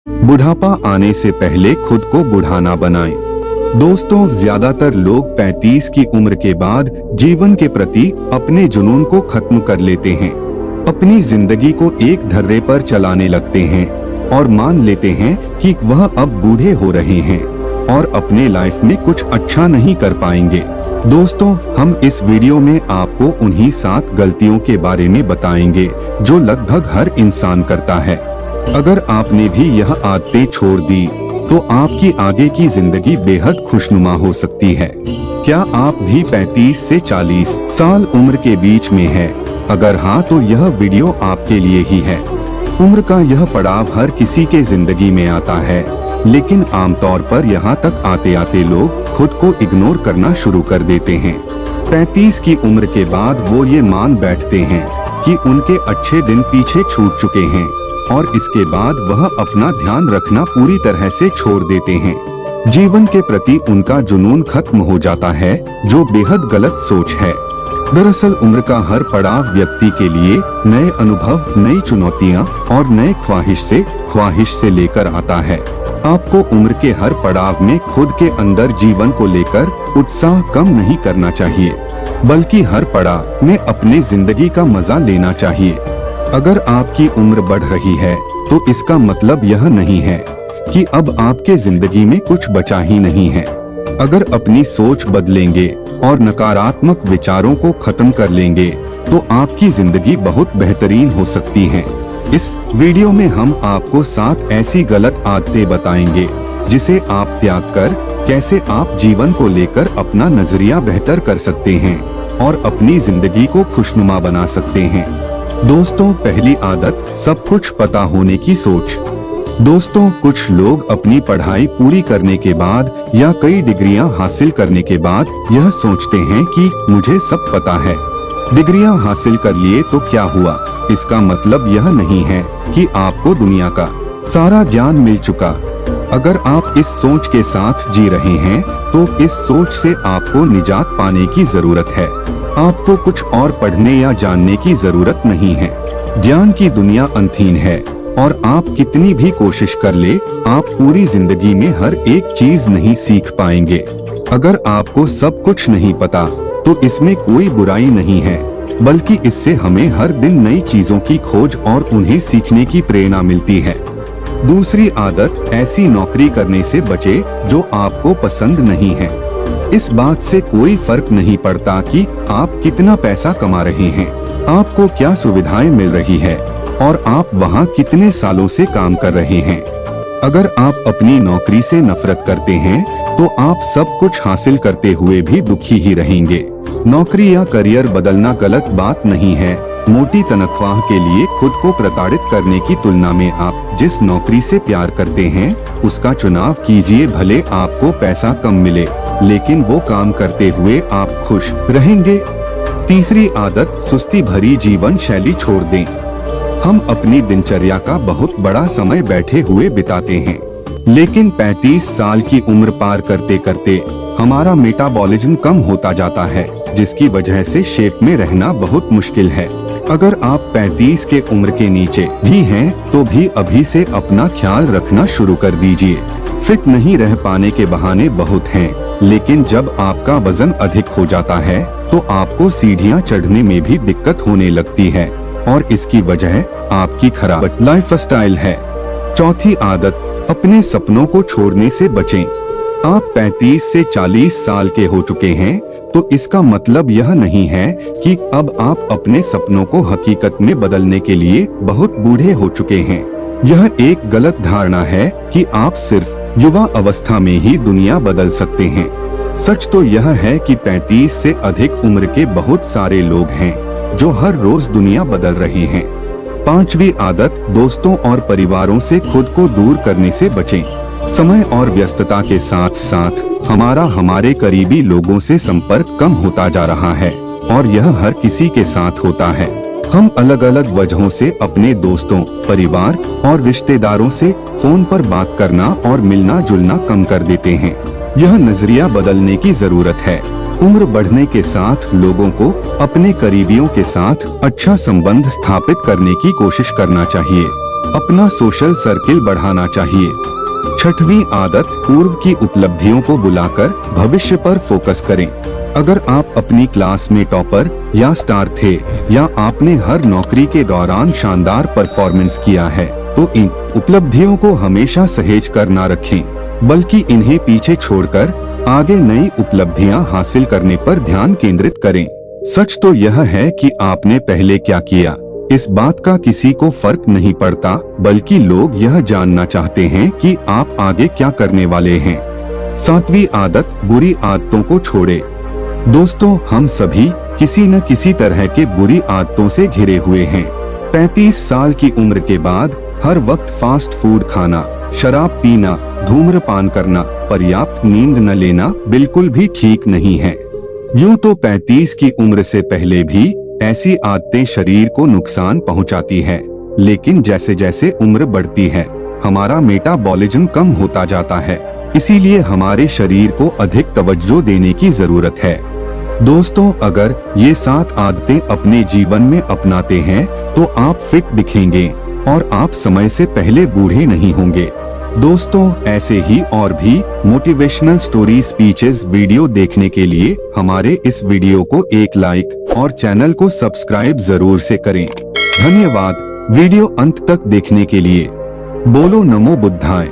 बुढ़ापा आने से पहले खुद को बूढ़ा ना बनाएं। दोस्तों, ज्यादातर लोग 35 की उम्र के बाद जीवन के प्रति अपने जुनून को खत्म कर लेते हैं। अपनी जिंदगी को एक ढर्रे पर चलाने लगते हैं और मान लेते हैं कि वह अब बूढ़े हो रहे हैं और अपने लाइफ में कुछ अच्छा नहीं कर पाएंगे। दोस्तों, हम इस वीडियो में आपको उन्हीं 7 गलतियों के बारे में बताएंगे जो लगभग हर इंसान करता है। अगर आपने भी यह आदतें छोड़ दी तो आपकी आगे की जिंदगी बेहद खुशनुमा हो सकती है। क्या आप भी 35 से 40 साल उम्र के बीच में हैं? अगर हाँ, तो यह वीडियो आपके लिए ही है। उम्र का यह पड़ाव हर किसी के जिंदगी में आता है, लेकिन आमतौर पर यहाँ तक आते आते लोग खुद को इग्नोर करना शुरू कर देते हैं। 35 की उम्र के बाद वो ये मान बैठते हैं कि उनके अच्छे दिन पीछे छूट चुके हैं और इसके बाद वह अपना ध्यान रखना पूरी तरह से छोड़ देते हैं। जीवन के प्रति उनका जुनून खत्म हो जाता है, जो बेहद गलत सोच है। दरअसल उम्र का हर पड़ाव व्यक्ति के लिए नए अनुभव, नई चुनौतियां और नए ख्वाहिश से लेकर आता है। आपको उम्र के हर पड़ाव में खुद के अंदर जीवन को लेकर उत्साह कम नहीं करना चाहिए, बल्कि हर पड़ाव में अपनी जिंदगी का मजा लेना चाहिए। अगर आपकी उम्र बढ़ रही है तो इसका मतलब यह नहीं है कि अब आपके जिंदगी में कुछ बचा ही नहीं है। अगर अपनी सोच बदलेंगे और नकारात्मक विचारों को खत्म कर लेंगे तो आपकी जिंदगी बहुत बेहतरीन हो सकती है। इस वीडियो में हम आपको 7 ऐसी गलत आदतें बताएंगे जिसे आप त्याग कर कैसे आप जीवन को लेकर अपना नजरिया बेहतर कर सकते हैं और अपनी जिंदगी को खुशनुमा बना सकते हैं। दोस्तों, पहली आदत, सब कुछ पता होने की सोच। दोस्तों, कुछ लोग अपनी पढ़ाई पूरी करने के बाद या कई डिग्रियां हासिल करने के बाद यह सोचते हैं कि मुझे सब पता है। डिग्रियां हासिल कर लिए तो क्या हुआ? इसका मतलब यह नहीं है कि आपको दुनिया का सारा ज्ञान मिल चुका। अगर आप इस सोच के साथ जी रहे हैं तो इस सोच से आपको निजात पाने की जरूरत है। आपको कुछ और पढ़ने या जानने की जरूरत नहीं है। ज्ञान की दुनिया अनंत है और आप कितनी भी कोशिश कर ले, आप पूरी जिंदगी में हर एक चीज नहीं सीख पाएंगे। अगर आपको सब कुछ नहीं पता तो इसमें कोई बुराई नहीं है, बल्कि इससे हमें हर दिन नई चीजों की खोज और उन्हें सीखने की प्रेरणा मिलती है। दूसरी आदत, ऐसी नौकरी करने से बचे जो आपको पसंद नहीं है। इस बात से कोई फर्क नहीं पड़ता कि आप कितना पैसा कमा रहे हैं, आपको क्या सुविधाएं मिल रही है और आप वहां कितने सालों से काम कर रहे हैं। अगर आप अपनी नौकरी से नफरत करते हैं तो आप सब कुछ हासिल करते हुए भी दुखी ही रहेंगे। नौकरी या करियर बदलना गलत बात नहीं है। मोटी तनख्वाह के लिए खुद को प्रताड़ित करने की तुलना में आप जिस नौकरी से प्यार करते हैं उसका चुनाव कीजिए। भले आपको पैसा कम मिले, लेकिन वो काम करते हुए आप खुश रहेंगे। तीसरी आदत, सुस्ती भरी जीवन शैली छोड़ दें। हम अपनी दिनचर्या का बहुत बड़ा समय बैठे हुए बिताते हैं, लेकिन 35 साल की उम्र पार करते करते हमारा मेटाबॉलिज्म कम होता जाता है, जिसकी वजह से शेप में रहना बहुत मुश्किल है। अगर आप 35 के उम्र के नीचे भी हैं तो भी अभी से अपना ख्याल रखना शुरू कर दीजिए। फिट नहीं रह पाने के बहाने बहुत हैं, लेकिन जब आपका वजन अधिक हो जाता है तो आपको सीढ़ियां चढ़ने में भी दिक्कत होने लगती है और इसकी वजह आपकी खराब लाइफस्टाइल है। चौथी आदत, अपने सपनों को छोड़ने से बचें। आप 35 से 40 साल के हो चुके हैं तो इसका मतलब यह नहीं है कि अब आप अपने सपनों को हकीकत में बदलने के लिए बहुत बूढ़े हो चुके हैं। यह एक गलत धारणा है कि आप सिर्फ युवा अवस्था में ही दुनिया बदल सकते हैं। सच तो यह है कि 35 से अधिक उम्र के बहुत सारे लोग हैं जो हर रोज दुनिया बदल रहे हैं। पांचवी आदत, दोस्तों और परिवारों से खुद को दूर करने से बचें। समय और व्यस्तता के साथ साथ हमारे करीबी लोगों से संपर्क कम होता जा रहा है और यह हर किसी के साथ होता है। हम अलग अलग वजहों से अपने दोस्तों, परिवार और रिश्तेदारों से फोन पर बात करना और मिलना जुलना कम कर देते हैं। यह नजरिया बदलने की जरूरत है। उम्र बढ़ने के साथ लोगों को अपने करीबियों के साथ अच्छा संबंध स्थापित करने की कोशिश करना चाहिए। अपना सोशल सर्किल बढ़ाना चाहिए। 6वीं आदत, पूर्व की उपलब्धियों को बुलाकर भविष्य पर फोकस करें। अगर आप अपनी क्लास में टॉपर या स्टार थे या आपने हर नौकरी के दौरान शानदार परफॉर्मेंस किया है, तो इन उपलब्धियों को हमेशा सहेज कर ना रखें, बल्कि इन्हें पीछे छोड़कर आगे नई उपलब्धियां हासिल करने पर ध्यान केंद्रित करें। सच तो यह है कि आपने पहले क्या किया, इस बात का किसी को फर्क नहीं पड़ता, बल्कि लोग यह जानना चाहते हैं कि आप आगे क्या करने वाले हैं। 7वीं आदत, बुरी आदतों को छोड़े। दोस्तों, हम सभी किसी न किसी तरह के बुरी आदतों से घिरे हुए हैं। 35 साल की उम्र के बाद हर वक्त फास्ट फूड खाना, शराब पीना, धूम्रपान करना, पर्याप्त नींद न लेना बिल्कुल भी ठीक नहीं है। यूं तो 35 की उम्र से पहले भी ऐसी आदतें शरीर को नुकसान पहुंचाती है, लेकिन जैसे जैसे उम्र बढ़ती है हमारा मेटाबॉलिज्म कम होता जाता है, इसीलिए हमारे शरीर को अधिक तवज्जो देने की जरूरत है। दोस्तों, अगर ये 7 आदतें अपने जीवन में अपनाते हैं तो आप फिट दिखेंगे और आप समय से पहले बूढ़े नहीं होंगे। दोस्तों, ऐसे ही और भी मोटिवेशनल स्टोरी स्पीचेस वीडियो देखने के लिए हमारे इस वीडियो को एक लाइक और चैनल को सब्सक्राइब जरूर से करें। धन्यवाद वीडियो अंत तक देखने के लिए। बोलो नमो बुद्धाय।